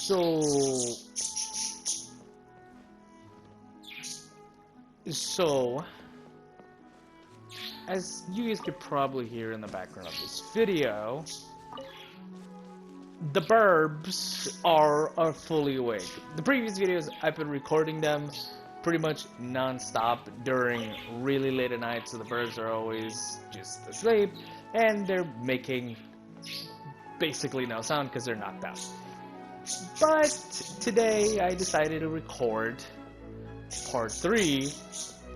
So, as you guys could probably hear in the background of this video, the burbs are fully awake. The previous videos, I've been recording them pretty much non-stop during really late at night, so the burbs are always just asleep, and they're making basically no sound because they're knocked out. But today I decided to record part 3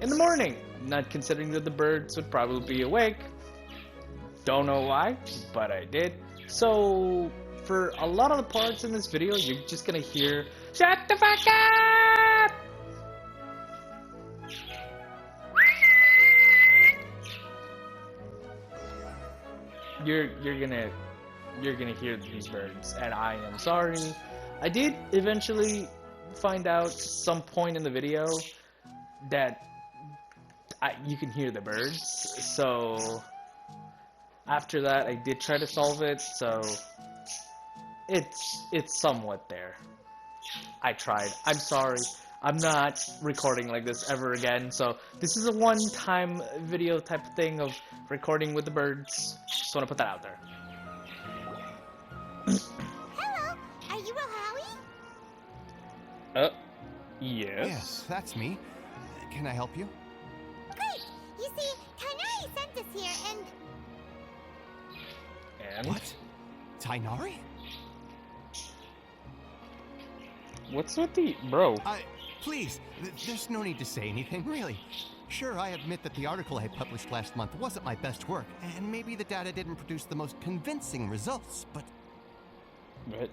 in the morning, not considering that the birds would probably be awake. Don't know why, but I did. So for a lot of the parts in this video, you're just gonna hear "Shut the fuck up!" You're gonna hear these birds, and I am sorry. I did eventually find out some point in the video that you can hear the birds, so after that I did try to solve it, so it's somewhat there. I tried. I'm sorry. I'm not recording like this ever again, so this is a one-time video type of thing of recording with the birds. Just want to put that out there. Hello, are you Rohawi? Yes. Yes, that's me. Can I help you? Great! You see, Tainari sent us here and... What? Tainari? What's with the... Bro. Please, there's no need to say anything, really. Sure, I admit that the article I published last month wasn't my best work, and maybe the data didn't produce the most convincing results, but... What?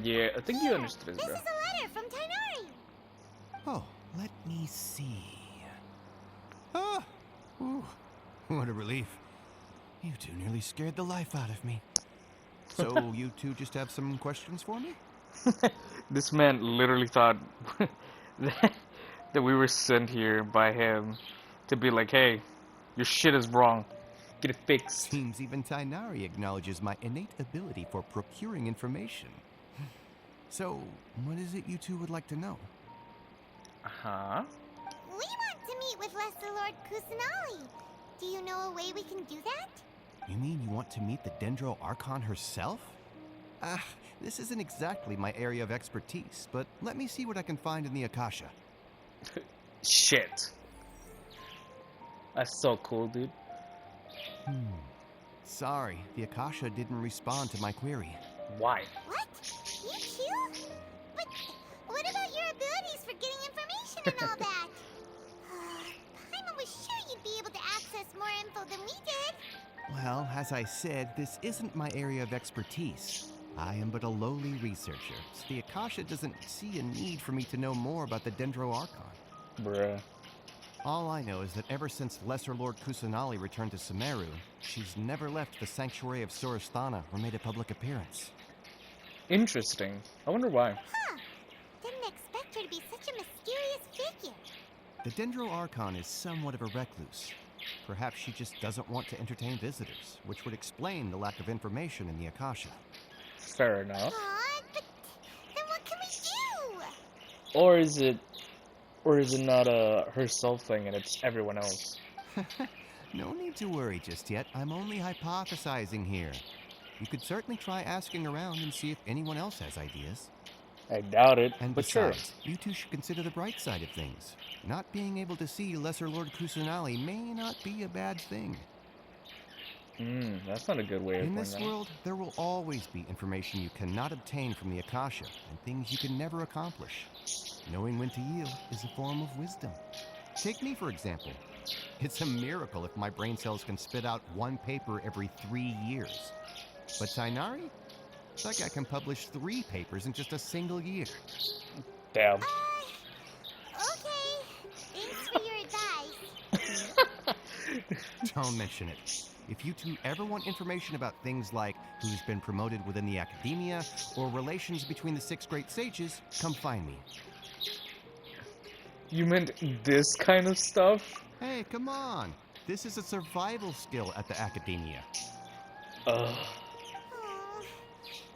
Yeah, I think you understood this, bro. This is a letter from Tainari. Oh, let me see. Ah! Ooh, what a relief. You two nearly scared the life out of me. So, you two just have some questions for me? This man literally thought that we were sent here by him to be like, hey, your shit is wrong. Get it fixed. Seems even Tainari acknowledges my innate ability for procuring information. So, what is it you two would like to know? Uh-huh. We want to meet with Lesser Lord Kusanali. Do you know a way we can do that? You mean you want to meet the Dendro Archon herself? This isn't exactly my area of expertise, but let me see what I can find in the Akasha. Shit. That's so cool, dude. Sorry, the Akasha didn't respond to my query. Why? What? You too? But what about your abilities for getting information and all that? Paimon was sure you'd be able to access more info than we did. Well, as I said, this isn't my area of expertise. I am but a lowly researcher, so the Akasha doesn't see a need for me to know more about the Dendro Archon. Bruh. All I know is that ever since Lesser Lord Kusanali returned to Sumeru, she's never left the Sanctuary of Sorasthana or made a public appearance. Interesting. I wonder why. Huh. Didn't expect her to be such a mysterious figure. The Dendro Archon is somewhat of a recluse. Perhaps she just doesn't want to entertain visitors, which would explain the lack of information in the Akasha. Fair enough. Aw, but then what can we do? Or is it not a herself thing and it's everyone else? No need to worry just yet. I'm only hypothesizing here. You could certainly try asking around and see if anyone else has ideas. I doubt it, And but besides, you two should consider the bright side of things. Not being able to see Lesser Lord Kusanali may not be a bad thing. sure. That's not a good way of In putting this that. world, there will always be information you cannot obtain from the Akasha, and things you can never accomplish. Knowing when to yield is a form of wisdom. Take me, for example. It's a miracle if my brain cells can spit out one paper every 3 years. But Tainari? That guy can publish 3 papers in just a single year. Damn. Okay. Thanks for your advice. Don't mention it. If you two ever want information about things like who's been promoted within the academia or relations between the 6 great sages, come find me. You meant this kind of stuff? Hey, come on. This is a survival skill at the academia. Ugh.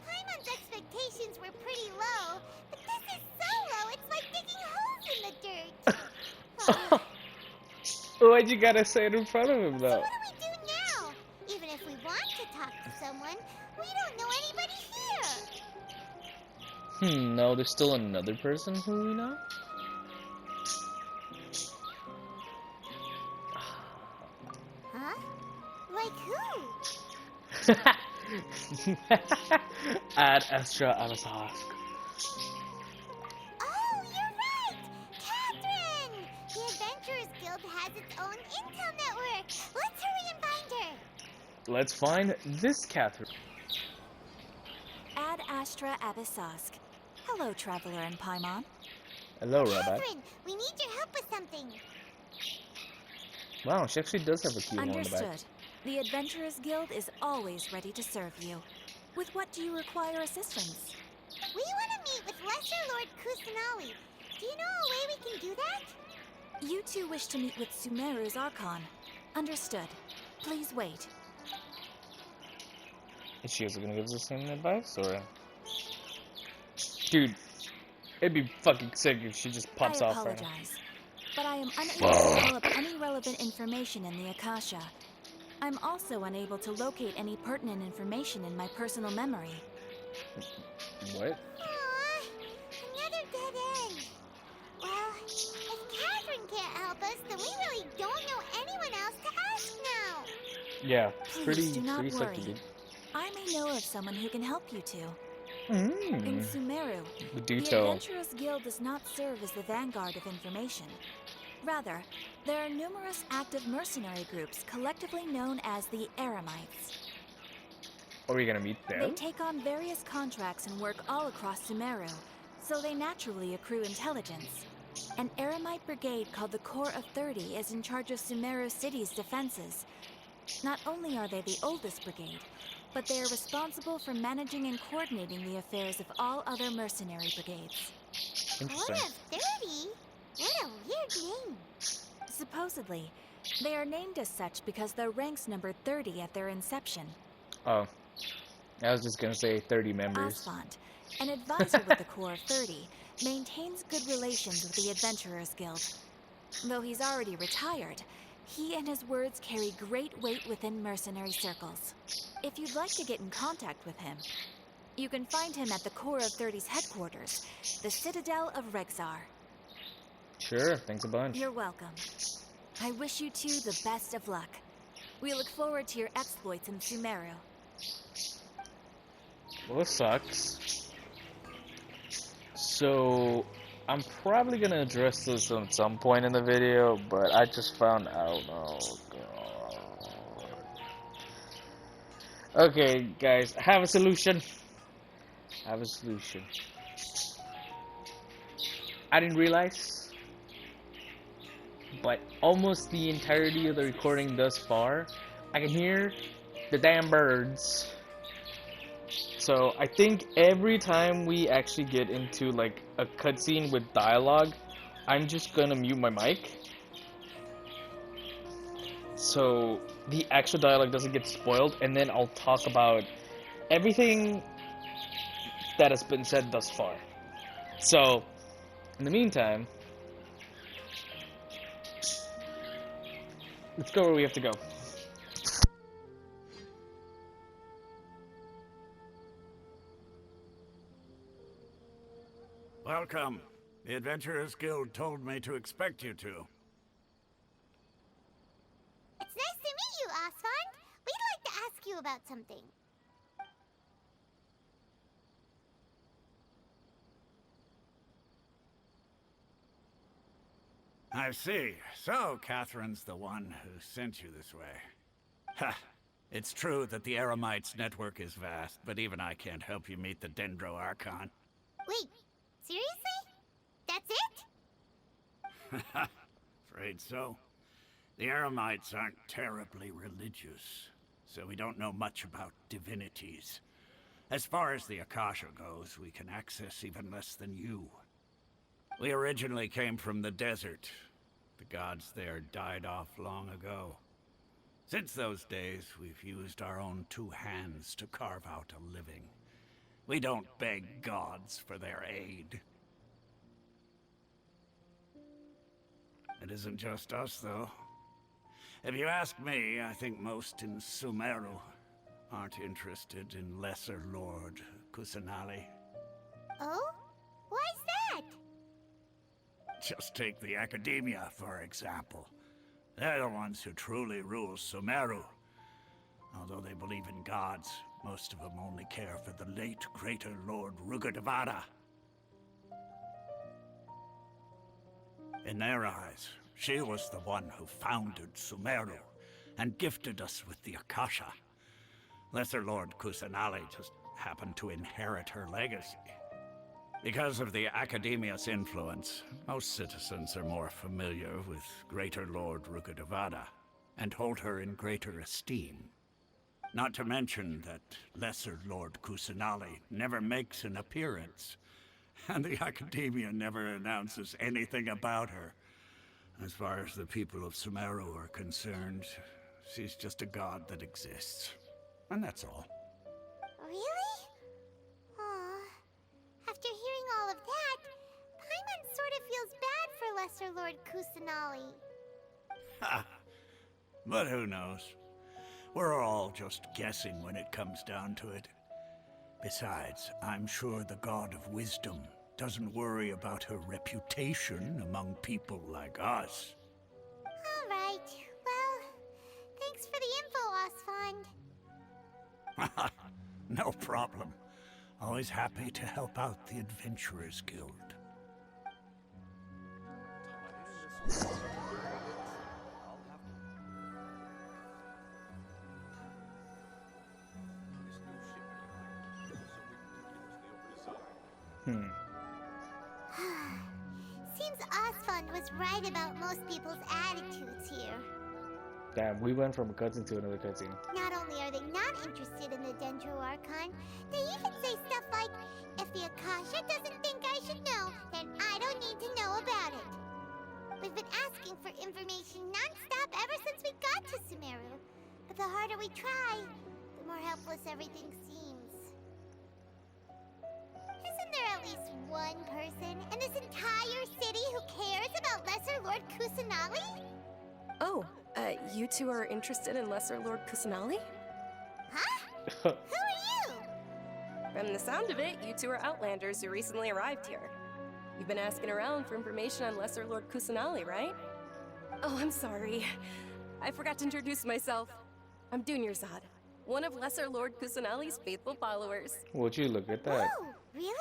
Paimon's expectations were Why'd you gotta say it in front of him, So though? what do we do now? Even if we want to talk to someone, we don't know anybody here. No, there's still another person who we know? Huh? Like who? Ad Astra Amasask. Oh, you're right! Catherine! The Adventurers Guild has its own intel network. Let's hurry and find her. Let's find this Catherine. Ad Astra Abyssosk. Hello, Traveler and Paimon. Hello, Rabbi. Catherine, we need your help with something. Wow, she actually does have a keyhole in the back. Understood. The Adventurers Guild is always ready to serve you. With what do you require assistance? We want to meet with Lesser Lord Kusanali. Do you know a way we can do that? You two wish to meet with Sumeru's archon. Understood. Please wait. Is she also gonna give us the same advice, or? Dude, it'd be fucking sick if she just pops I off right now. apologize, but I am unable to develop any relevant information in the Akasha. I'm also unable to locate any pertinent information in my personal memory. What? Aww, another dead end. Well, if Catherine can't help us, then we really don't know anyone else to ask now. Yeah, Please do not pretty worry. sucky, dude. I may know of someone who can help you two. Mm. In Sumeru, Do the tell. Adventurers Guild does not serve as the vanguard of information. Rather, there are numerous active mercenary groups collectively known as the Eremites. Are we gonna meet They them? take on various contracts and work all across Sumeru, so they naturally accrue intelligence. An Eremite brigade called the Corps of 30 is in charge of Sumeru City's defenses. Not only are they the oldest brigade, but they are responsible for managing and coordinating the affairs of all other mercenary brigades. Interesting. What a 30? What a weird name. Supposedly, they are named as such because their ranks numbered 30 at their inception. Oh, I was just gonna say 30 members. Asphont, an advisor with the Corps of 30, maintains good relations with the Adventurers Guild. Though he's already retired, he and his words carry great weight within mercenary circles. If you'd like to get in contact with him, you can find him at the Corps of 30's headquarters, the Citadel of Rexar. Sure, thanks a bunch. You're welcome. I wish you two the best of luck. We look forward to your exploits in Sumeru. Well, this sucks. So, I'm probably gonna address this at some point in the video, but I just found out. Oh, God. Okay, guys, I have a solution. I didn't realize, but almost the entirety of the recording thus far, I can hear the damn birds. So I think every time we actually get into like a cutscene with dialogue, I'm just gonna mute my mic, so the actual dialogue doesn't get spoiled, and then I'll talk about everything that has been said thus far. So, in the meantime, let's go where we have to go. Welcome. The Adventurers Guild told me to expect you two. It's nice to meet you, Asphont. We'd like to ask you about something. I see. So, Catherine's the one who sent you this way. Ha! It's true that the Eremites' network is vast, but even I can't help you meet the Dendro Archon. Wait, seriously? That's it? Afraid so. The Eremites aren't terribly religious, so we don't know much about divinities. As far as the Akasha goes, we can access even less than you. We originally came from the desert. The gods there died off long ago. Since those days, we've used our own two hands to carve out a living. We don't beg gods for their aid. It isn't just us, though. If you ask me, I think most in Sumeru aren't interested in Lesser Lord Kusanali. Oh? Why's that? Just take the Academia, for example. They're the ones who truly rule Sumeru. Although they believe in gods, most of them only care for the late Greater Lord Rugurdevada. In their eyes, she was the one who founded Sumeru and gifted us with the Akasha. Lesser Lord Kusanali just happened to inherit her legacy. Because of the Academia's influence, most citizens are more familiar with Greater Lord Rugurdevada and hold her in greater esteem. Not to mention that Lesser Lord Kusanali never makes an appearance, and the Academia never announces anything about her. As far as the people of Sumeru are concerned, she's just a god that exists. And that's all. Really? Aw. After hearing all of that, Paimon sort of feels bad for Lesser Lord Kusanali. Ha! But who knows? We're all just guessing when it comes down to it. Besides, I'm sure the God of Wisdom doesn't worry about her reputation among people like us. All right. Well, thanks for the info, Osfond. No problem. Always happy to help out the Adventurers Guild. Seems Osfond was right about most people's attitudes here. Damn, we went from a cutscene to another cutscene. Not only are they not interested in the dendro archon, they even say stuff like, if the Akasha doesn't think I should know, then I don't need to know about it. We've been asking for information non-stop ever since we got to Sumeru. But the harder we try, the more helpless everything seems. Isn't there at least one person in this entire city who cares about Lesser Lord Kusanali? Oh, you two are interested in Lesser Lord Kusanali? Huh? Who are you? From the sound of it, you two are Outlanders who recently arrived here. You've been asking around for information on Lesser Lord Kusanali, right? Oh, I'm sorry. I forgot to introduce myself. I'm Dunyarzad, one of Lesser Lord Kusanali's faithful followers. Would you look at that? Whoa, really?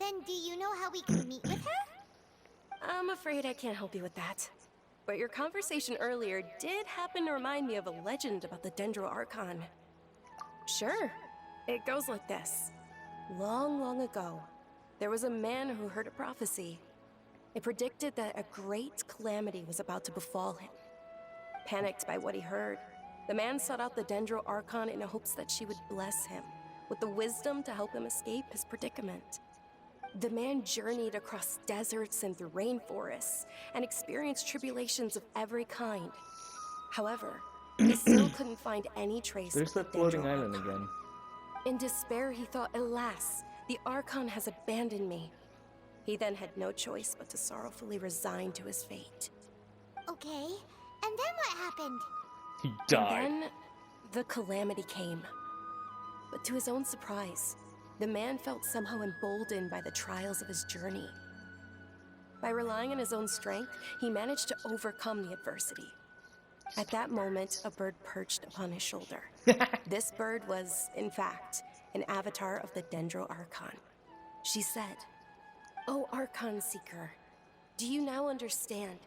Then do you know how we can meet with her? I'm afraid I can't help you with that. But your conversation earlier did happen to remind me of a legend about the Dendro Archon. Sure. It goes like this. Long, long ago, there was a man who heard a prophecy. It predicted that a great calamity was about to befall him. Panicked by what he heard, the man sought out the Dendro Archon in hopes that she would bless him with the wisdom to help him escape his predicament. The man journeyed across deserts and through rainforests and experienced tribulations of every kind. However, he still couldn't find any trace There's of the that floating Dendro island Archon. again. In despair, he thought, alas, the Archon has abandoned me. He then had no choice but to sorrowfully resign to his fate. Okay, and then what happened? He died. And then, the calamity came. But to his own surprise, the man felt somehow emboldened by the trials of his journey. By relying on his own strength, he managed to overcome the adversity. At that moment, a bird perched upon his shoulder. This bird was, in fact, an avatar of the Dendro Archon. She said, "O Archon Seeker, do you now understand?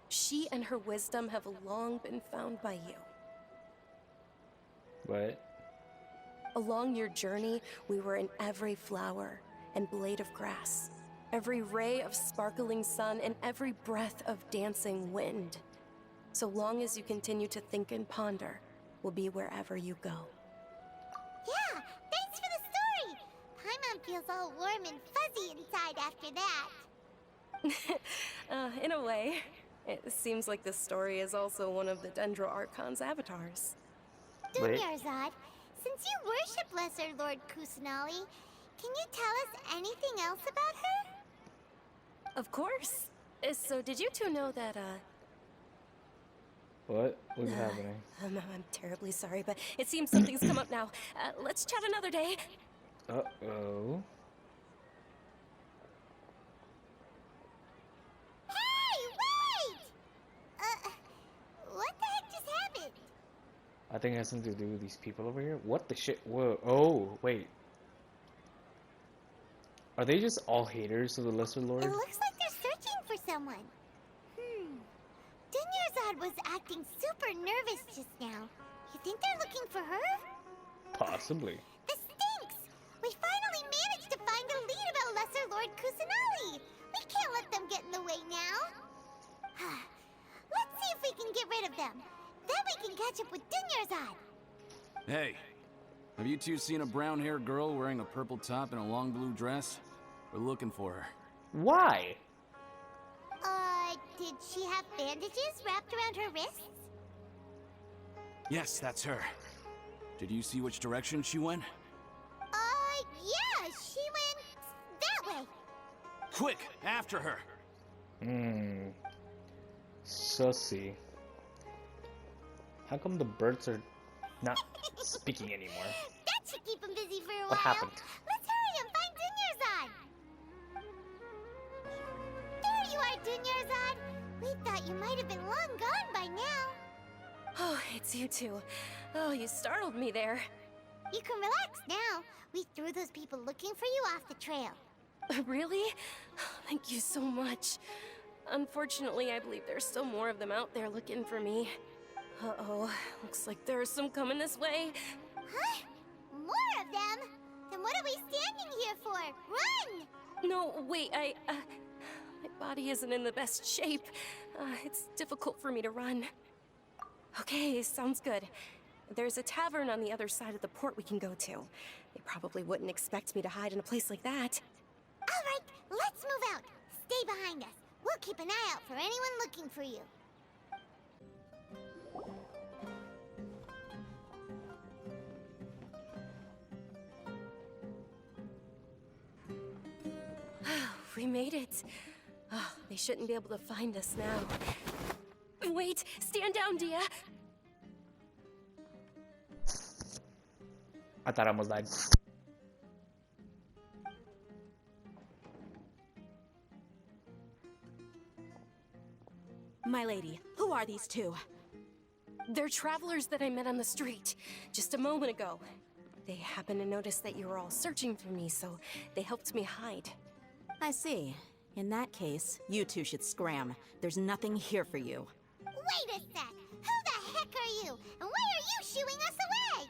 She and her wisdom have long been found by you. What? Along your journey, we were in every flower and blade of grass, every ray of sparkling sun, and every breath of dancing wind. So long as you continue to think and ponder, we'll be wherever you go." Yeah, thanks for the story! Paimon feels all warm and fuzzy inside after that. In a way, it seems like this story is also one of the Dendro Archon's avatars. Wait. Dunyarzad, since you worship Lesser Lord Kusanali, can you tell us anything else about her? Of course. So did you two know that, What? What's happening? I'm terribly sorry, but it seems something's come up now. Let's chat another day. Uh-oh. Hey, wait! What the heck just happened? I think it has something to do with these people over here. What the shit? Whoa. Oh, wait. Are they just all haters of the Lesser Lord? It looks like they're searching for someone. Dunyarzad was acting super nervous just now. You think they're looking for her? Possibly. This stinks! We finally managed to find a lead about Lesser Lord Kusanali. We can't let them get in the way now. Let's see if we can get rid of them. Then we can catch up with Dunyarzad. Hey, have you two seen a brown-haired girl wearing a purple top and a long blue dress? We're looking for her. Why? Did she have bandages wrapped around her wrists? Yes, that's her. Did you see which direction she went? Yeah, she went that way. Quick, after her! Sussy. How come the birds are not speaking anymore? That should keep him busy for a while. What happened? Let's hurry and find Dunyarzad. There you are, Dunyarzad. We thought you might have been long gone by now. Oh, it's you two. Oh, you startled me there. You can relax now. We threw those people looking for you off the trail. Really? Thank you so much. Unfortunately, I believe there's still more of them out there looking for me. Uh-oh, looks like there's some coming this way. Huh? More of them? Then what are we standing here for? Run! No, wait, my body isn't in the best shape. It's difficult for me to run. Okay, sounds good. There's a tavern on the other side of the port we can go to. They probably wouldn't expect me to hide in a place like that. All right, let's move out. Stay behind us. We'll keep an eye out for anyone looking for you. We made it. Oh, they shouldn't be able to find us now. Wait, stand down, Dia. I thought I almost died. My lady, who are these two? They're travelers that I met on the street just a moment ago. They happened to notice that you were all searching for me, so they helped me hide. I see. In that case, you two should scram. There's nothing here for you. Wait a sec. Who the heck are you? And why are you shooing us away?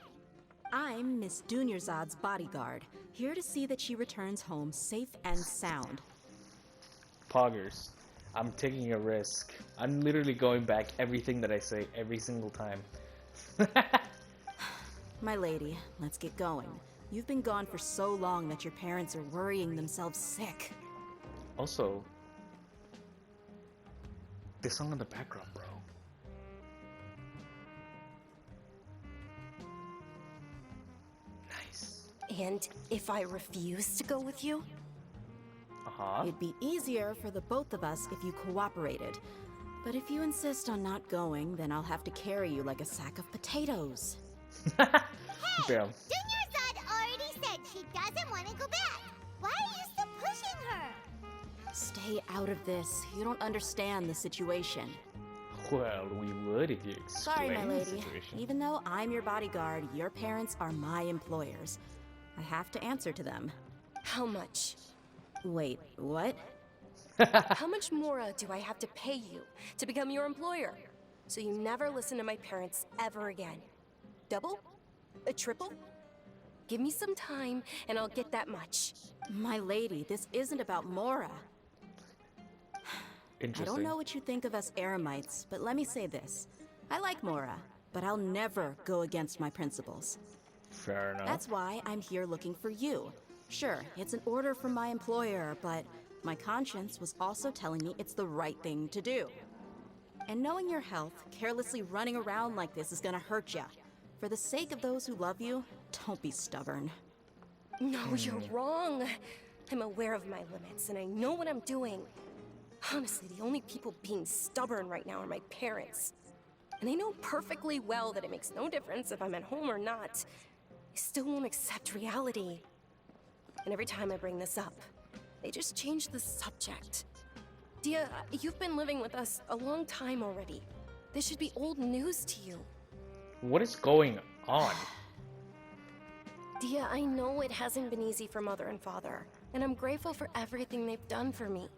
I'm Miss Dunyarzad's bodyguard, here to see that she returns home safe and sound. Poggers. I'm taking a risk. I'm literally going back everything that I say every single time. My lady, let's get going. You've been gone for so long that your parents are worrying themselves sick. Also, the song in the background, bro. Nice. And if I refuse to go with you? Uh-huh. It'd be easier for the both of us if you cooperated. But if you insist on not going, then I'll have to carry you like a sack of potatoes. Bam. Dunyarzad already said she doesn't want to go back. Why are you still pushing her? Stay out of this. You don't understand the situation. Well, we would if you Sorry, explained my the lady. situation. Even though I'm your bodyguard, your parents are my employers. I have to answer to them. How much? Wait, what? How much more do I have to pay you to become your employer? So you never listen to my parents ever again. Double? A triple? Give me some time and I'll get that much. My lady, this isn't about Mora. I Interesting. don't know what you think of us Eremites, but let me say this. I like Mora, but I'll never go against my principles. Fair enough. That's why I'm here looking for you. Sure, it's an order from my employer, but my conscience was also telling me it's the right thing to do. And knowing your health, carelessly running around like this is gonna hurt ya. For the sake of those who love you, don't be stubborn. No, you're wrong. I'm aware of my limits and I know what I'm doing. Honestly, the only people being stubborn right now are my parents. And they know perfectly well that it makes no difference if I'm at home or not. They still won't accept reality. And every time I bring this up, they just change the subject. Dia, you've been living with us a long time already. This should be old news to you. What is going on? Dia, I know it hasn't been easy for Mother and Father, and I'm grateful for everything they've done for me.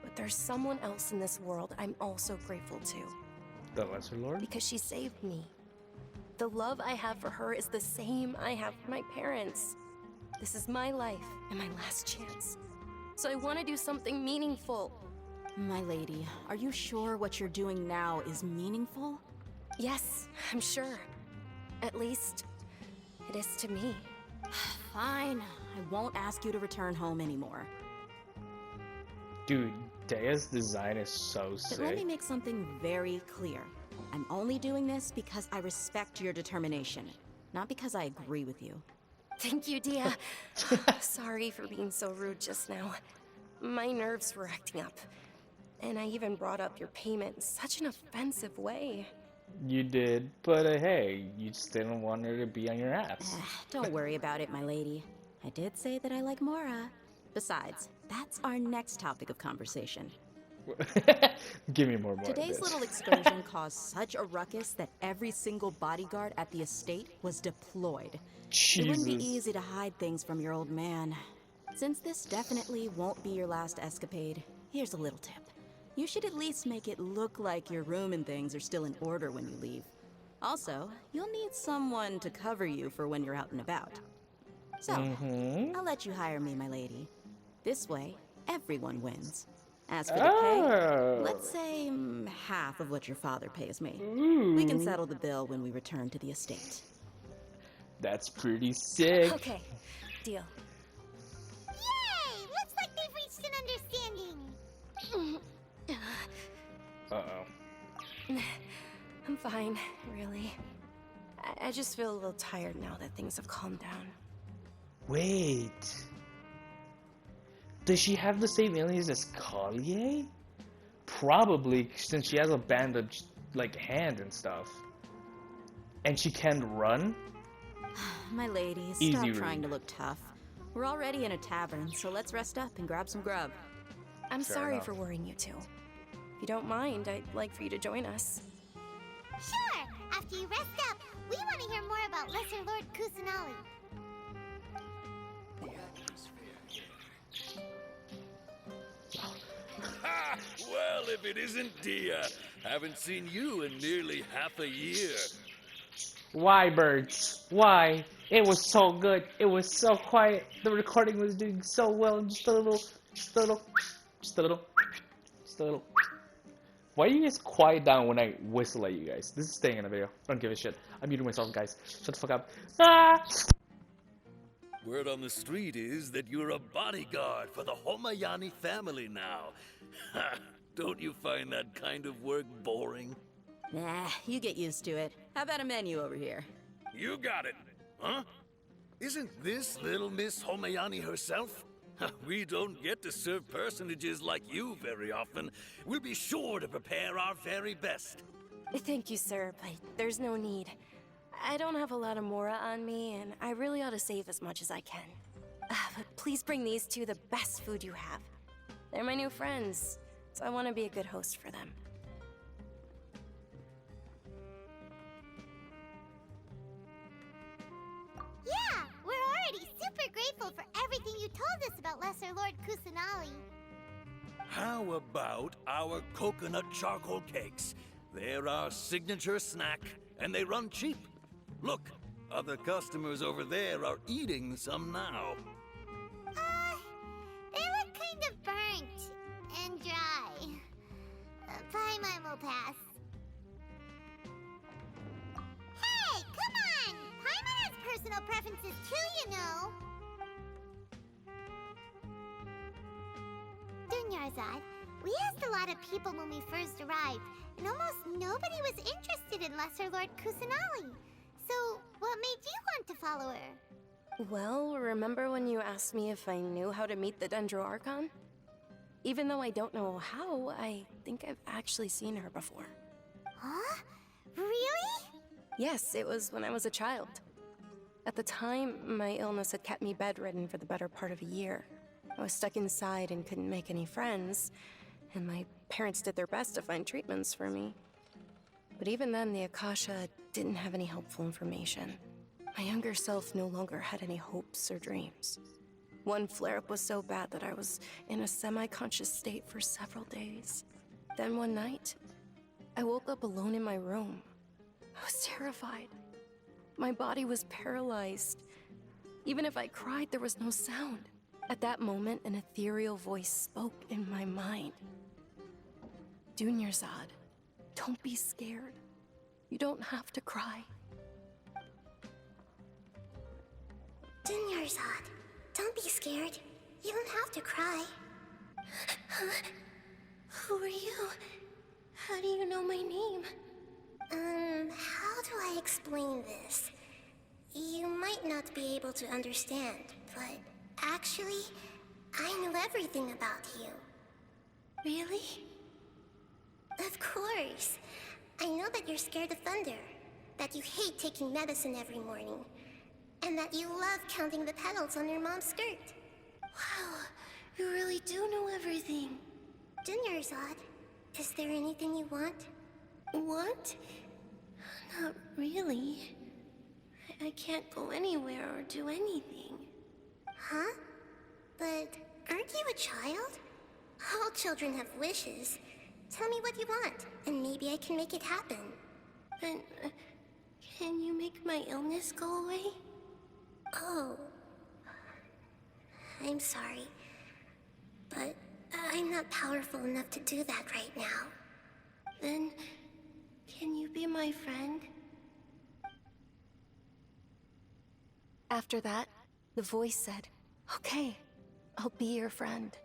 But there's someone else in this world I'm also grateful to. The Lesser Lord? Because she saved me. The love I have for her is the same I have for my parents. This is my life and my last chance. So I want to do something meaningful. My lady, are you sure what you're doing now is meaningful? Yes, I'm sure. At least, it is to me. Fine. I won't ask you to return home anymore. Dude, Dea's design is so But let me sick. make something very clear. I'm only doing this because I respect your determination, not because I agree with you. Thank you, Dia. Sorry for being so rude just now. My nerves were acting up. And I even brought up your payment in such an offensive way. You did, but hey, you just didn't want her to be on your ass. Don't worry about it, my lady. I did say that I like Mora. Besides, that's our next topic of conversation. Give me more of Today's this. little excursion caused such a ruckus that every single bodyguard at the estate was deployed. It wouldn't be Jesus. easy to hide things from your old man. Since this definitely won't be your last escapade, here's a little tip. You should at least make it look like your room and things are still in order when you leave. Also, you'll need someone to cover you for when you're out and about. So, I'll let you hire me, my lady. This way, everyone wins. As for the pay, let's say half of what your father pays me. We can settle the bill when we return to the estate. That's pretty sick. Okay, deal. Yay! Looks like they've reached an understanding. Uh-oh. I'm fine, really. I just feel a little tired now that things have calmed down. Wait. Does she have the same alias as Collier? Probably, since she has a bandaged, like, hand and stuff. And she can run? My lady, Easy stop read. trying to look tough. We're already in a tavern, so let's rest up and grab some grub. I'm Fair sorry enough. for worrying you two. If you don't mind, I'd like for you to join us. Sure, after you rest up, we want to hear more about Lesser Lord Kusanali. Ha! Well, if it isn't Dia. Haven't seen you in nearly half a year. Why, birds? Why? It was so good. It was so quiet. The recording was doing so well. Just a little. Why do you guys quiet down when I whistle at you guys? This is staying in the video. I don't give a shit. I'm muting myself, guys. Shut the fuck up. Ah! Word on the street is that you're a bodyguard for the Homayani family now. Ha! Don't you find that kind of work boring? Nah, you get used to it. How about a menu over here? You got it. Huh? Isn't this little Miss Homayani herself? We don't get to serve personages like you very often. We'll be sure to prepare our very best. Thank you, sir, but there's no need. I don't have a lot of Mora on me, and I really ought to save as much as I can. But please bring these two the best food you have. They're my new friends, so I want to be a good host for them. Yeah, we're already super grateful for everything you told us about Lesser Lord Kusanali. How about our coconut charcoal cakes? They're our signature snack, and they run cheap. Look, other customers over there are eating some now. They look kind of burnt and dry. Paimon will pass. Hey, come on! Paimon has personal preferences too, you know. Dunyarzad, we asked a lot of people when we first arrived, and almost nobody was interested in Lesser Lord Kusanali. So, what made you want to follow her? Well, remember when you asked me if I knew how to meet the dendro archon? Even though I don't know how, I think I've actually seen her before. Huh? Really? Yes, it was when I was a child. At the time, my illness had kept me bedridden for the better part of a year. I was stuck inside and couldn't make any friends, and my parents did their best to find treatments for me. But even then, the Akasha didn't have any helpful information. My younger self no longer had any hopes or dreams. One flare-up was so bad that I was in a semi-conscious state for several days. Then one night, I woke up alone in my room. I was terrified. My body was paralyzed. Even if I cried, there was no sound. At that moment, an ethereal voice spoke in my mind. Dunyarzad, don't be scared. You don't have to cry. Dunyarzad, don't be scared. You don't have to cry. Huh? Who are you? How do you know my name? How do I explain this? You might not be able to understand, but actually, I know everything about you. Really? Of course. I know that you're scared of thunder, that you hate taking medicine every morning, and that you love counting the petals on your mom's skirt. Wow, you really do know everything. Dunyarzad, is there anything you want? Want? Not really. I can't go anywhere or do anything. Huh? But aren't you a child? All children have wishes. Tell me what you want, and maybe I can make it happen. And can you make my illness go away? Oh. I'm sorry. But I'm not powerful enough to do that right now. Then, can you be my friend? After that, the voice said, "Okay, I'll be your friend."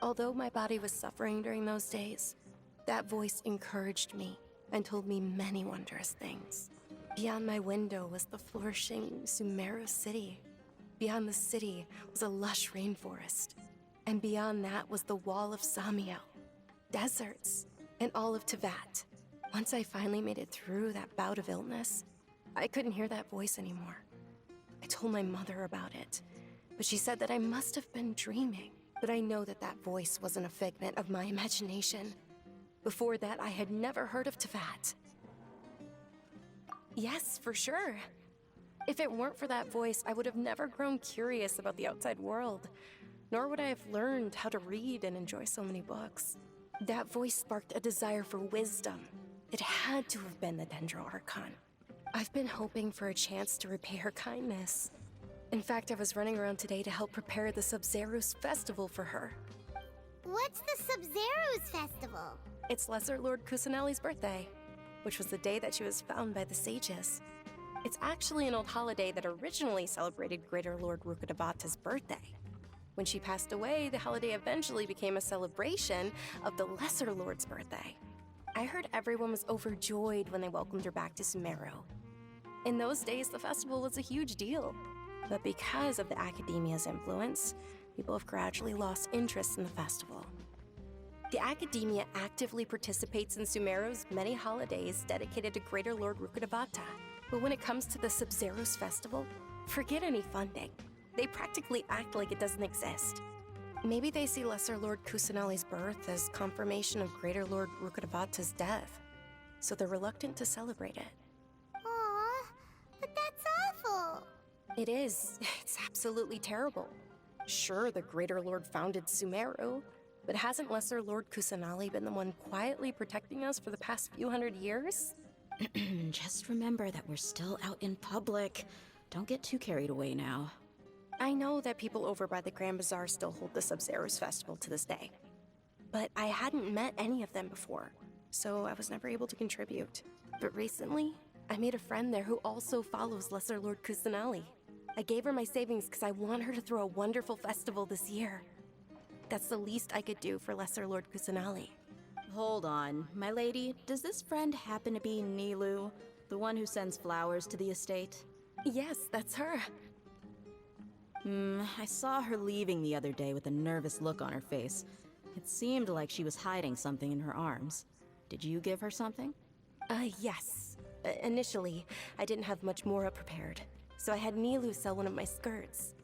Although my body was suffering during those days, that voice encouraged me and told me many wondrous things. Beyond my window was the flourishing Sumeru City. Beyond the city was a lush rainforest. And beyond that was the wall of Samiel, deserts, and all of Tevat. Once I finally made it through that bout of illness, I couldn't hear that voice anymore. I told my mother about it, but she said that I must have been dreaming. But I know that that voice wasn't a figment of my imagination. Before that, I had never heard of Tevat. Yes, for sure. If it weren't for that voice, I would have never grown curious about the outside world, nor would I have learned how to read and enjoy so many books. That voice sparked a desire for wisdom. It had to have been the Dendro Archon. I've been hoping for a chance to repay her kindness. In fact, I was running around today to help prepare the Sub-Zero's festival for her. What's the Sub-Zero's festival? It's Lesser Lord Kusanali's birthday, which was the day that she was found by the sages. It's actually an old holiday that originally celebrated Greater Lord Rukkhadevata's birthday. When she passed away, the holiday eventually became a celebration of the Lesser Lord's birthday. I heard everyone was overjoyed when they welcomed her back to Sumeru. In those days, the festival was a huge deal. But because of the Academia's influence, people have gradually lost interest in the festival. The Academia actively participates in Sumeru's many holidays dedicated to Greater Lord Rukkhadevata. But when it comes to the Sub-Zero's festival, forget any funding. They practically act like it doesn't exist. Maybe they see Lesser Lord Kusanali's birth as confirmation of Greater Lord Rukkhadevata's death, so they're reluctant to celebrate it. Aw, but that's awful. It is. It's absolutely terrible. Sure, the Greater Lord founded Sumeru, but hasn't Lesser Lord Kusanali been the one quietly protecting us for the past few hundred years? Just remember that we're still out in public. Don't get too carried away now. I know that people over by the Grand Bazaar still hold the Sub-Zero's festival to this day, but I hadn't met any of them before, so I was never able to contribute. But recently, I made a friend there who also follows Lesser Lord Kusanali. I gave her my savings because I want her to throw a wonderful festival this year. That's the least I could do for Lesser Lord Kusanali. Hold on, my lady. Does this friend happen to be Nilu, the one who sends flowers to the estate? Yes, that's her. I saw her leaving the other day with a nervous look on her face. It seemed like she was hiding something in her arms. Did you give her something? Yes. Initially, I didn't have much Mora prepared, so I had Nilu sell one of my skirts.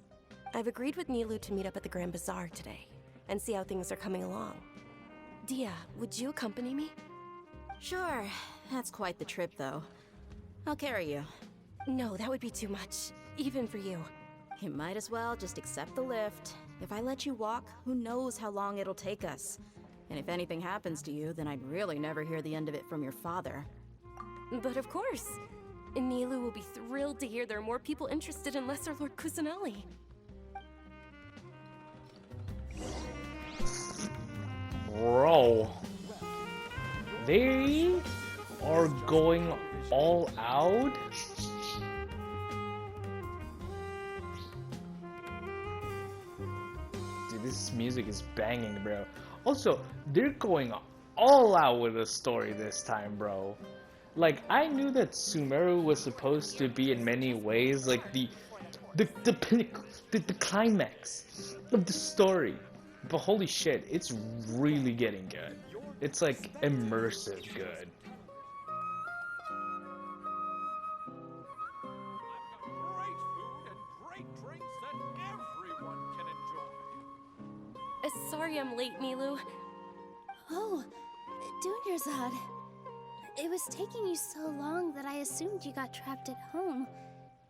I've agreed with Nilu to meet up at the Grand Bazaar today, and see how things are coming along. Dia, would you accompany me? Sure. That's quite the trip, though. I'll carry you. No, that would be too much, even for you. You might as well just accept the lift. If I let you walk, who knows how long it'll take us. And if anything happens to you, then I'd really never hear the end of it from your father. But of course. Nilu will be thrilled to hear there are more people interested in Lesser Lord Kusanali. Bro, they are going all out. Dude, this music is banging, bro. Also, they're going all out with the story this time, bro. Like, I knew that Sumeru was supposed to be in many ways like the pinnacle, the climax of the story. But holy shit, it's really getting good. It's like immersive good. Sorry I'm late, Nilu. Oh, Dunyarzad. It was taking you so long that I assumed you got trapped at home,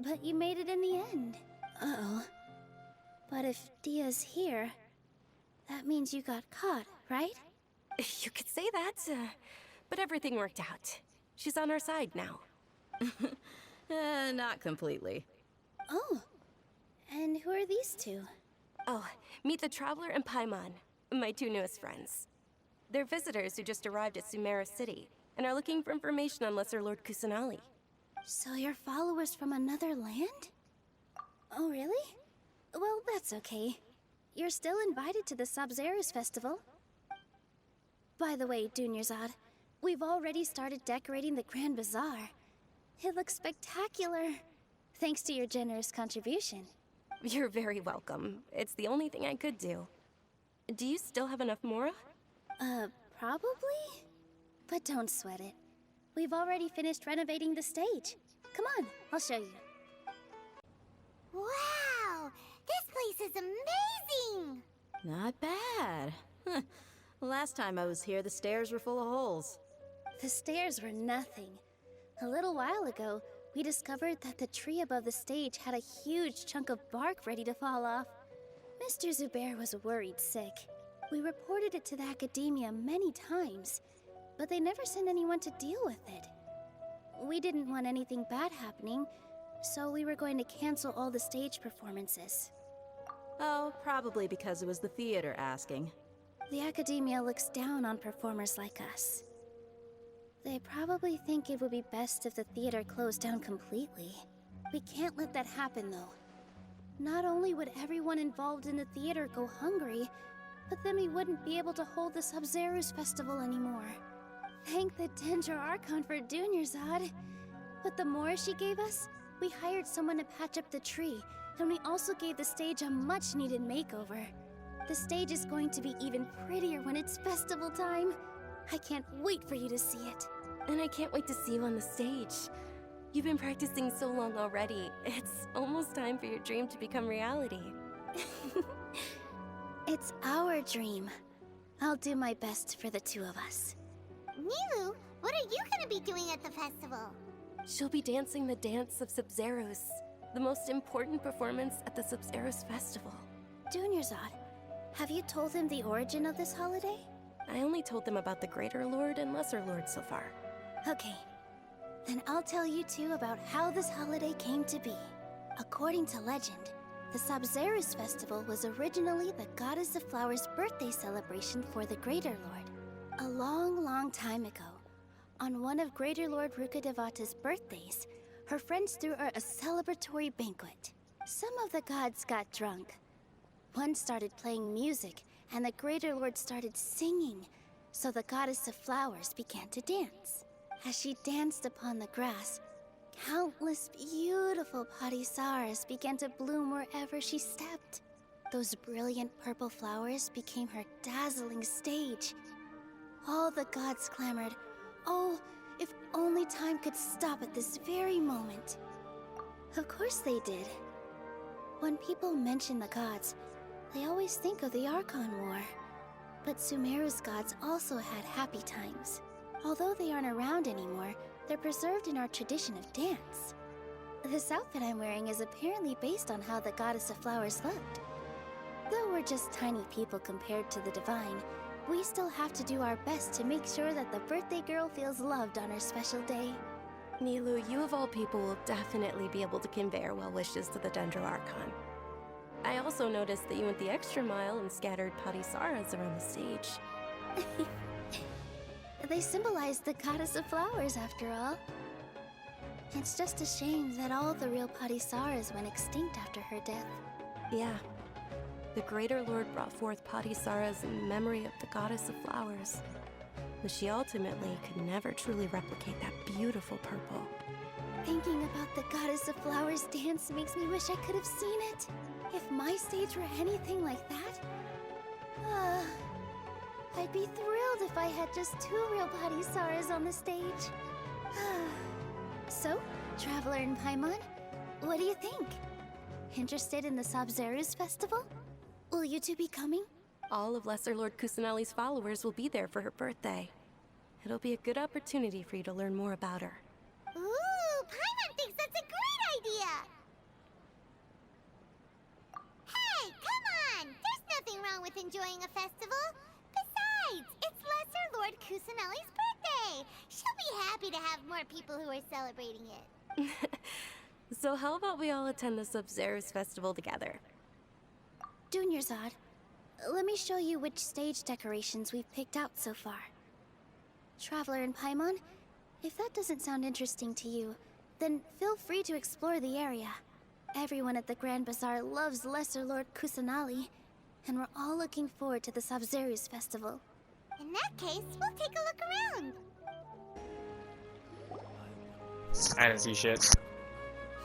but you made it in the end. Uh-oh. But if Dia's here, that means you got caught, right? You could say that, but everything worked out. She's on our side now. Not completely. Oh, and who are these two? Oh, meet the Traveler and Paimon, my two newest friends. They're visitors who just arrived at Sumeru City and are looking for information on Lesser Lord Kusanali. So you're followers from another land? Oh, really? Well, that's okay. You're still invited to the Sabzeruz festival. By the way, Dunyarzad, we've already started decorating the Grand Bazaar. It looks spectacular, thanks to your generous contribution. You're very welcome. It's the only thing I could do. Do you still have enough Mora? Probably? But don't sweat it. We've already finished renovating the stage. Come on, I'll show you. Wow! This place is amazing! Not bad. Last time I was here, the stairs were full of holes. The stairs were nothing. A little while ago, we discovered that the tree above the stage had a huge chunk of bark ready to fall off. Mr. Zubair was worried sick. We reported it to the academia many times, but they never sent anyone to deal with it. We didn't want anything bad happening, so we were going to cancel all the stage performances. Oh, probably because it was the theater asking. The academia looks down on performers like us. They probably think it would be best if the theater closed down completely. We can't let that happen, though. Not only would everyone involved in the theater go hungry, but then we wouldn't be able to hold the Sabzeruz festival anymore. Thank the dendro archon for Dunyarzad. But the more she gave us, we hired someone to patch up the tree, and we also gave the stage a much-needed makeover. The stage is going to be even prettier when it's festival time. I can't wait for you to see it. And I can't wait to see you on the stage. You've been practicing so long already. It's almost time for your dream to become reality. It's our dream. I'll do my best for the two of us. Nilu, what are you gonna be doing at the festival? She'll be dancing the dance of Sabzeruz, the most important performance at the Sabzeruz festival. Dunyarzad, have you told him the origin of this holiday? I only told them about the Greater Lord and Lesser Lord so far. Okay. Then I'll tell you two about how this holiday came to be. According to legend, the Sabzeruz festival was originally the Goddess of Flowers' birthday celebration for the Greater Lord. A long, long time ago, on one of Greater Lord Rukkhadevata's birthdays, her friends threw her a celebratory banquet. Some of the gods got drunk. One started playing music, and the Greater Lord started singing, so the Goddess of Flowers began to dance. As she danced upon the grass, countless beautiful parisaras began to bloom wherever she stepped. Those brilliant purple flowers became her dazzling stage. All the gods clamored, "Oh, if only time could stop at this very moment." Of course they did. When people mention the gods, they always think of the Archon War. But Sumeru's gods also had happy times. Although they aren't around anymore, they're preserved in our tradition of dance. This outfit I'm wearing is apparently based on how the goddess of flowers looked. Though we're just tiny people compared to the divine, we still have to do our best to make sure that the birthday girl feels loved on her special day. Nilu, you of all people will definitely be able to convey our well wishes to the Dendro Archon. I also noticed that you went the extra mile and scattered Patisaras around the stage. They symbolize the goddess of flowers, after all. It's just a shame that all the real Patisaras went extinct after her death. Yeah. The Greater Lord brought forth Patisaras in memory of the goddess of flowers. But she ultimately could never truly replicate that beautiful purple. Thinking about the goddess of flowers dance makes me wish I could have seen it. If my stage were anything like that, I'd be thrilled if I had just 2 real Patisaras on the stage. So, Traveler and Paimon, what do you think? Interested in the Sabzeruz festival? Will you two be coming? All of Lesser Lord Kusanali's followers will be there for her birthday. It'll be a good opportunity for you to learn more about her. Ooh, Paimon thinks that's a great idea! Hey, come on! There's nothing wrong with enjoying a festival. Besides, it's Lesser Lord Kusanali's birthday! She'll be happy to have more people who are celebrating it. So how about we all attend the Sabzeruz festival together? Dunyarzad, let me show you which stage decorations we've picked out so far. Traveler and Paimon, if that doesn't sound interesting to you, then feel free to explore the area. Everyone at the Grand Bazaar loves Lesser Lord Kusanali, and we're all looking forward to the Sabzeruz festival. In that case, we'll take a look around. I didn't see shit.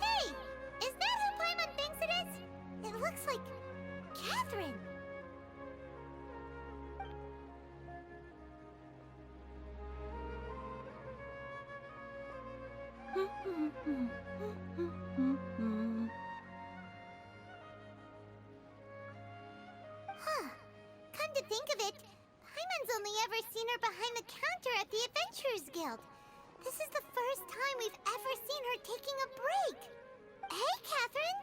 Hey! Is that who Paimon thinks it is? It looks like Catherine. Huh. Come to think of it, Paimon's only ever seen her behind the counter at the Adventurers Guild. This is the first time we've ever seen her taking a break. Hey, Catherine!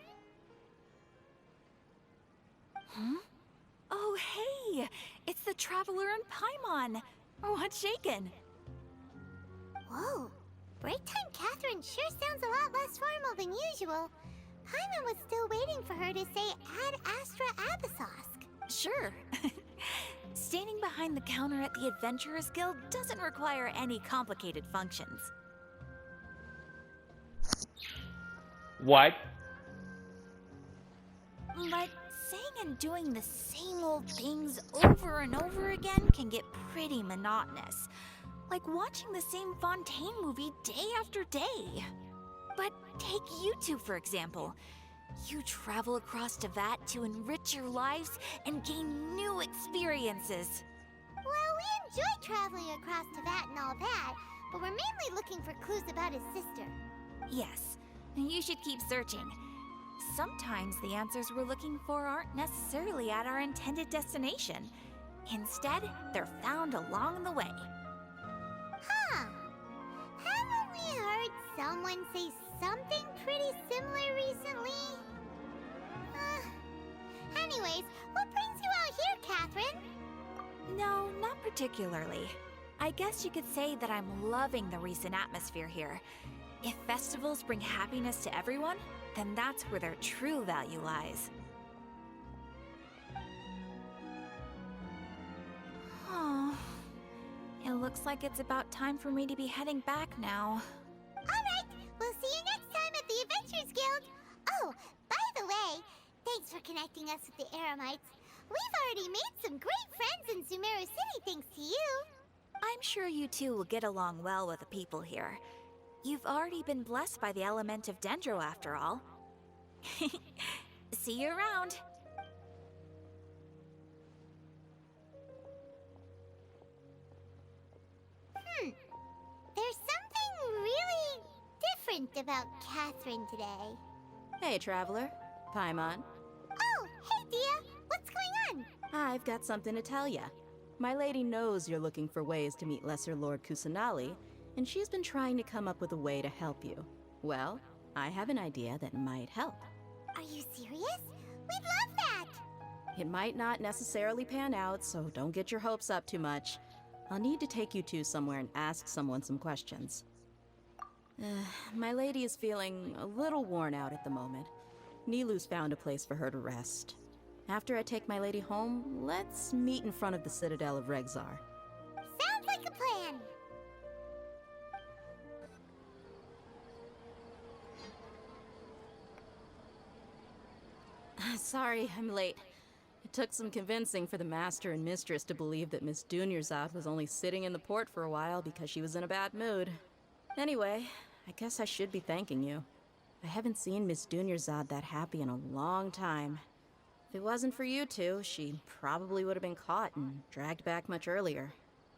Huh? Oh, hey! It's the Traveler and Paimon! What's shaken? Whoa. Break time Catherine sure sounds a lot less formal than usual. Paimon was still waiting for her to say Ad Astra Abyssosque. Sure. Standing behind the counter at the Adventurers Guild doesn't require any complicated functions. What? But saying and doing the same old things over and over again can get pretty monotonous. Like watching the same Fontaine movie day after day. But take you two, for example. You travel across Teyvat to enrich your lives and gain new experiences. Well, we enjoy traveling across Teyvat and all that, but we're mainly looking for clues about his sister. Yes, you should keep searching. Sometimes the answers we're looking for aren't necessarily at our intended destination. Instead, they're found along the way. Huh. Haven't we heard someone say something pretty similar recently? Anyways, what brings you out here, Catherine? No, not particularly. I guess you could say that I'm loving the recent atmosphere here. If festivals bring happiness to everyone, then that's where their true value lies. Oh, it looks like it's about time for me to be heading back now. Alright, we'll see you next time at the Adventurers Guild. Oh, by the way, thanks for connecting us with the Eremites. We've already made some great friends in Sumeru City thanks to you. I'm sure you two will get along well with the people here. You've already been blessed by the element of dendro after all. See you around. different about Catherine today. Hey, traveler. Paimon. Oh, hey, Dia! What's going on? I've got something to tell ya. My lady knows you're looking for ways to meet Lesser Lord Kusanali, and she's been trying to come up with a way to help you. Well, I have an idea that might help. Are you serious? We'd love that! It might not necessarily pan out, so don't get your hopes up too much. I'll need to take you two somewhere and ask someone some questions. My lady is feeling a little worn out at the moment. Nilu's found a place for her to rest. After I take my lady home, let's meet in front of the Citadel of Regzar. Sounds like a plan! Sorry, I'm late. It took some convincing for the master and mistress to believe that Miss Dunyarzad was only sitting in the port for a while because she was in a bad mood. Anyway, I guess I should be thanking you. I haven't seen Miss Dunyarzad that happy in a long time. If it wasn't for you two, she probably would have been caught and dragged back much earlier.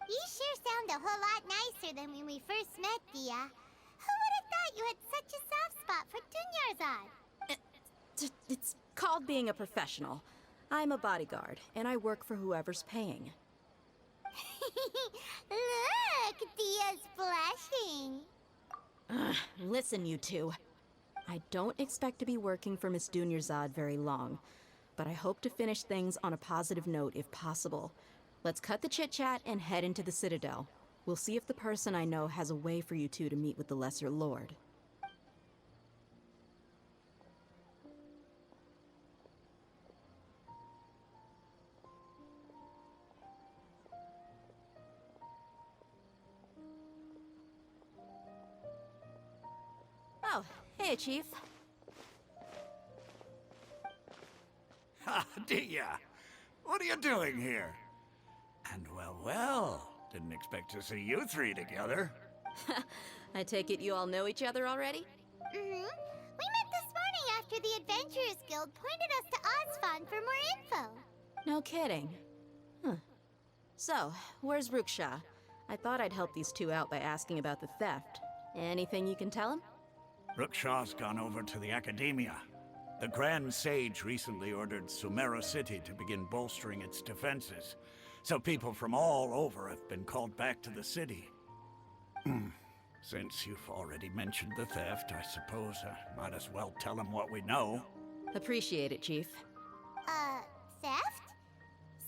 You sure sound a whole lot nicer than when we first met, Dia. Who would have thought you had such a soft spot for Dunyarzad? It's called being a professional. I'm a bodyguard, and I work for whoever's paying. Look, Dia's blushing. Listen, you two. I don't expect to be working for Miss Dunyarzad very long, but I hope to finish things on a positive note if possible. Let's cut the chit-chat and head into the Citadel. We'll see if the person I know has a way for you two to meet with the Lesser Lord. Oh, hey, Chief. Ha, Dia! What are you doing here? And well, didn't expect to see you three together. I take it you all know each other already? Mm-hmm. We met this morning after the Adventurers Guild pointed us to Osfon for more info. No kidding. Huh. So, where's Ruksha? I thought I'd help these two out by asking about the theft. Anything you can tell him? Ruksha's gone over to the Academia. The Grand Sage recently ordered Sumeru City to begin bolstering its defenses, so people from all over have been called back to the city. Since you've already mentioned the theft, I suppose I might as well tell them what we know. Appreciate it, Chief. Theft?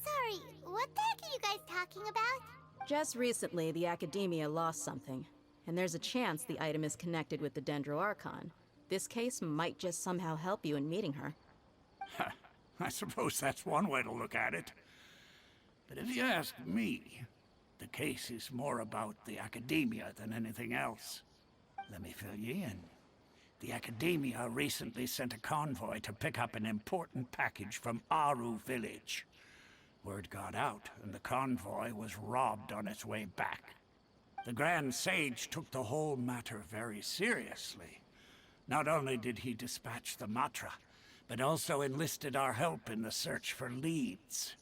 Sorry, what the heck are you guys talking about? Just recently, the Academia lost something, and there's a chance the item is connected with the Dendro Archon. This case might just somehow help you in meeting her. I suppose that's one way to look at it. But if you ask me, the case is more about the Academia than anything else. Let me fill you in. The Academia recently sent a convoy to pick up an important package from Aru village. Word got out, and the convoy was robbed on its way back. The Grand Sage took the whole matter very seriously. Not only did he dispatch the Matra, but also enlisted our help in the search for leads.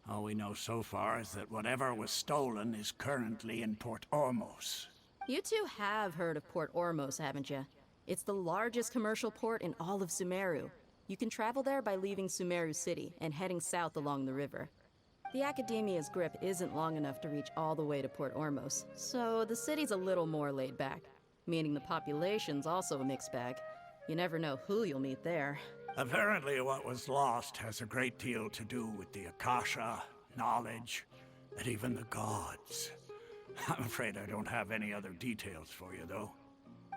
All we know so far is that whatever was stolen is currently in Port Ormos. You two have heard of Port Ormos, haven't you? It's the largest commercial port in all of Sumeru. You can travel there by leaving Sumeru City and heading south along the river. The Academia's grip isn't long enough to reach all the way to Port Ormos, so the city's a little more laid back. Meaning the population's also a mixed bag. You never know who you'll meet there. Apparently what was lost has a great deal to do with the Akasha, knowledge, and even the gods. I'm afraid I don't have any other details for you, though.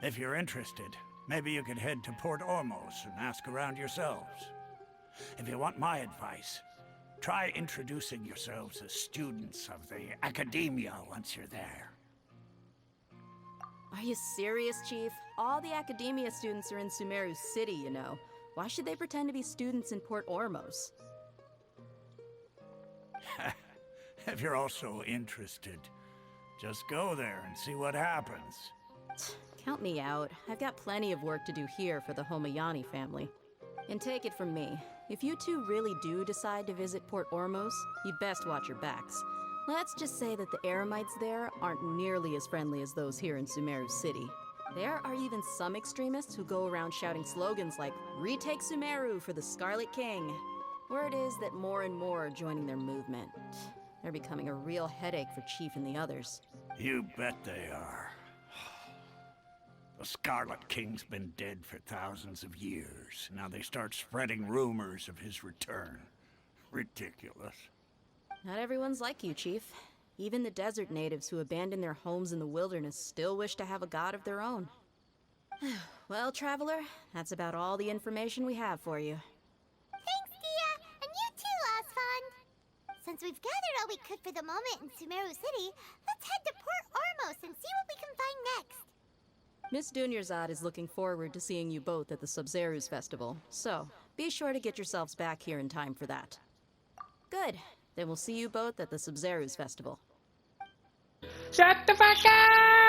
If you're interested, maybe you could head to Port Ormos and ask around yourselves. If you want my advice, try introducing yourselves as students of the Academia once you're there. Are you serious, Chief? All the Academia students are in Sumeru City, you know. Why should they pretend to be students in Port Ormos? If you're also interested, just go there and see what happens. Count me out. I've got plenty of work to do here for the Homayani family. And take it from me, if you two really do decide to visit Port Ormos, you'd best watch your backs. Let's just say that the Eremites there aren't nearly as friendly as those here in Sumeru City. There are even some extremists who go around shouting slogans like, "Retake Sumeru for the Scarlet King." Word is that more and more are joining their movement. They're becoming a real headache for Chief and the others. You bet they are. The Scarlet King's been dead for thousands of years. Now they start spreading rumors of his return. Ridiculous. Not everyone's like you, Chief. Even the desert natives who abandoned their homes in the wilderness still wish to have a god of their own. Well, Traveler, that's about all the information we have for you. Thanks, Dia! And you too, Osfond! Since we've gathered all we could for the moment in Sumeru City, let's head to Port Ormos and see what we can find next. Miss Dunyarzad is looking forward to seeing you both at the Sub-Zeru's festival, so be sure to get yourselves back here in time for that. Good. Then we'll see you both at the Sub-Zeru's festival. Shut the fuck up!